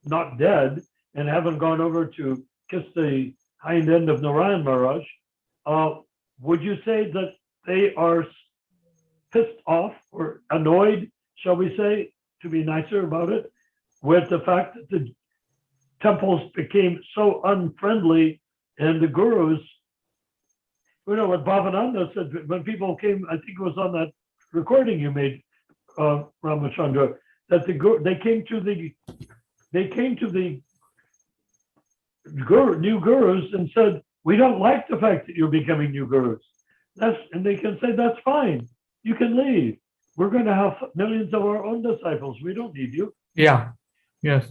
not dead and haven't gone over to kiss the hind end of Narayan Maharaj, would you say that they are pissed off or annoyed, shall we say, to be nicer about it, with the fact that the temples became so unfriendly and the gurus, you know what Bhavananda said when people came, I think it was on that recording you made, Ramachandra, that they came to the new gurus and said, we don't like the fact that you're becoming new gurus. And they can say, that's fine. You can leave. We're going to have millions of our own disciples. We don't need you. Yeah. Yes.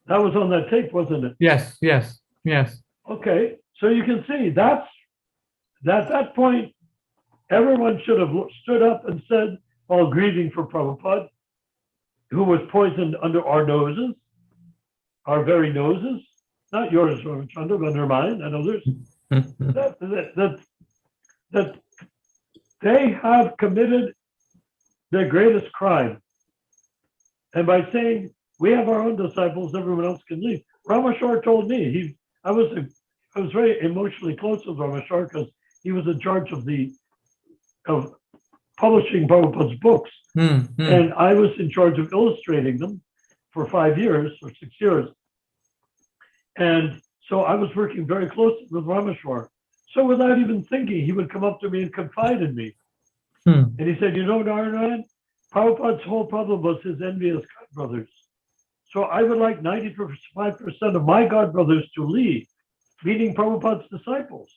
That was on that tape, wasn't it? Yes. Yes. Yes. Okay. So you can see at that point, everyone should have stood up and said, while grieving for Prabhupada, who was poisoned under our noses, our very noses, not yours, Ramachandra, but under mine and others, that they have committed the greatest crime. And by saying, we have our own disciples, everyone else can leave. Rameshwar told me, I was very emotionally close with Rameshwar because he was in charge of publishing Prabhupada's books. And I was in charge of illustrating them for 5 years or 6 years. And so I was working very closely with Rameshwar. So without even thinking, he would come up to me and confide in me. And he said, you know, Narayan, Prabhupada's whole problem was his envious godbrothers. So I would like 95% of my godbrothers to leave, meaning Prabhupada's disciples.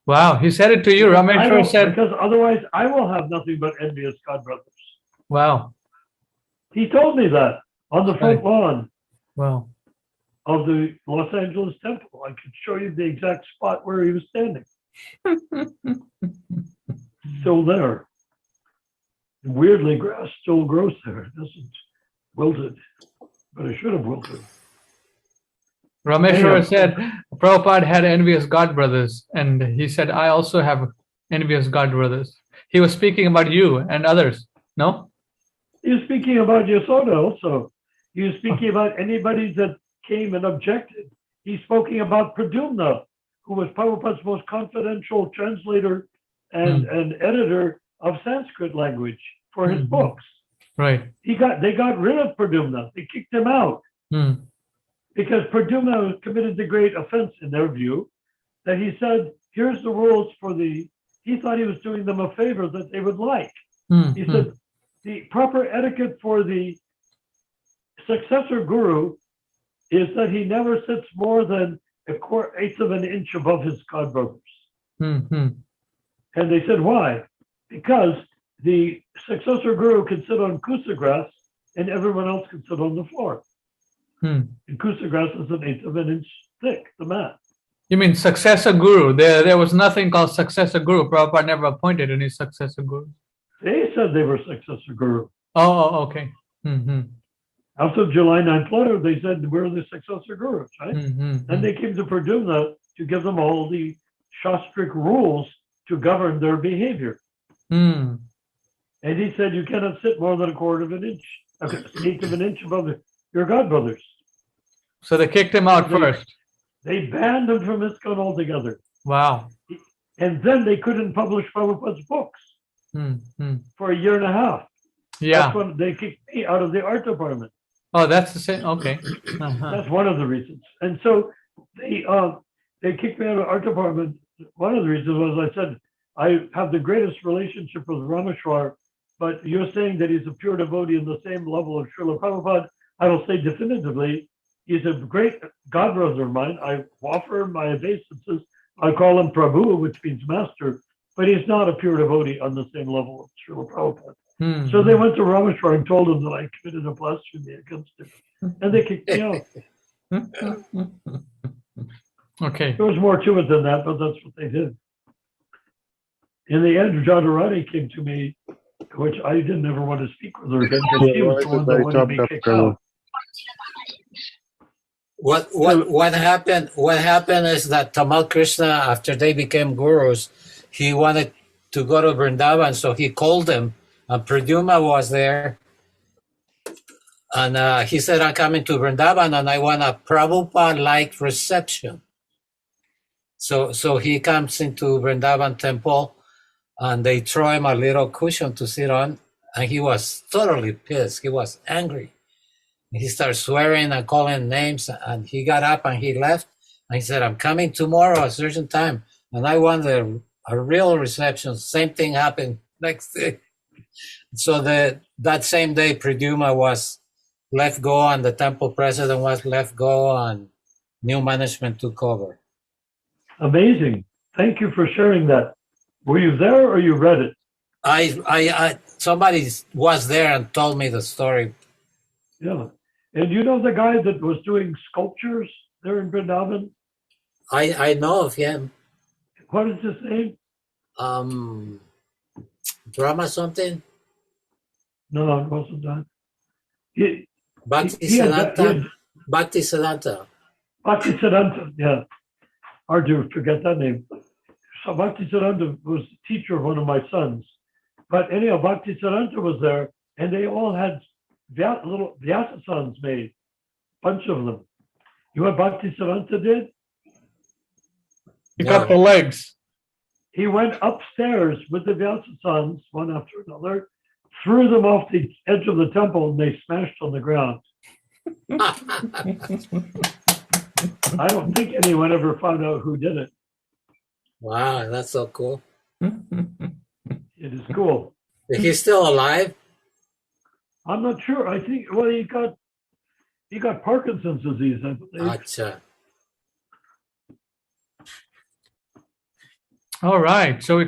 Wow, he said it to you, Rameshwar said. Because otherwise I will have nothing but envious godbrothers. Wow. He told me that on the front lawn. Wow. Of the Los Angeles temple. I could show you the exact spot where he was standing. Still there. Weirdly, grass still grows there. It doesn't wilted, but it should have wilted. Rameshwar said Prabhupada had envious godbrothers, and he said, I also have envious godbrothers. He was speaking about you and others, no? He was speaking about Yashoda also. He was speaking about anybody that came and objected. He's speaking about Pradyumna, who was Prabhupada's most confidential translator and editor of Sanskrit language for his books. Right. They got rid of Pradyumna. They kicked him out because Pradyumna committed the great offense in their view that he said, here's the rules he thought he was doing them a favor that they would like. He said, the proper etiquette for the successor guru is that he never sits more than 1/4 of an inch above his godbrothers. And they said, why? Because the successor guru can sit on kusa grass and everyone else can sit on the floor. And kusa grass is 1/8 of an inch thick, the mat. You mean successor guru? There was nothing called successor guru. Prabhupada never appointed any successor guru. They said they were successor guru. Oh, okay. After July 9th letter, they said, we're the successor gurus, right? And they came to Pradyumna to give them all the Shastric rules to govern their behavior. And he said, you cannot sit more than 1/4 of an inch, 1/8 of an inch above your godbrothers. So they kicked him out first. They banned him from ISKCON altogether. Wow. And then they couldn't publish Prabhupada's books for 1.5 years. Yeah. That's when they kicked me out of the art department. Oh, that's the same. Okay. That's one of the reasons. And so they kicked me out of the art department. One of the reasons was I said, I have the greatest relationship with Rameshwar, but you're saying that he's a pure devotee in the same level of Srila Prabhupada. I will say definitively, he's a great godbrother of mine. I offer my obeisances. I call him Prabhu, which means master, but he's not a pure devotee on the same level of Srila Prabhupada. So they went to Rameshwar and told him that I committed a blasphemy against him, and they kicked me out. Okay. There was more to it than that, but that's what they did. In the end, Jadharani came to me, which I didn't ever want to speak with her again because she was the one that wanted me kicked out. What happened? What happened is that Tamal Krishna, after they became gurus, he wanted to go to Vrindavan, so he called them. Pradyumna was there, And he said, I'm coming to Vrindavan and I want a Prabhupada-like reception. So he comes into Vrindavan temple and they throw him a little cushion to sit on, and he was totally pissed. He was angry. He started swearing and calling names, and he got up and he left. And he said, I'm coming tomorrow at a certain time, and I want a real reception. Same thing happened next day. So that same day, Pradyumna was let go, and the temple president was let go, and new management took over. Amazing. Thank you for sharing that. Were you there or you read it? I somebody was there and told me the story. Yeah. And you know the guy that was doing sculptures there in Vrindavan? I know of him. What is his name? Drama something? No, it wasn't that. Bhaktisiddhanta. Bhaktisiddhanta. Bhaktisiddhanta, yeah. Hard to forget that name. So Bhaktisiddhanta was the teacher of one of my sons. But anyhow, Bhaktisiddhanta was there, and they all had little Vyasasans made, a bunch of them. You know what Bhaktisiddhanta did? He cut the legs. He went upstairs with the Vyasasans, one after another, threw them off the edge of the temple, and they smashed on the ground. I don't think anyone ever found out who did it. Wow, that's so cool. It is cool. Is he still alive? I'm not sure. I think, well, he got Parkinson's disease, I believe. Acharya. All right. So we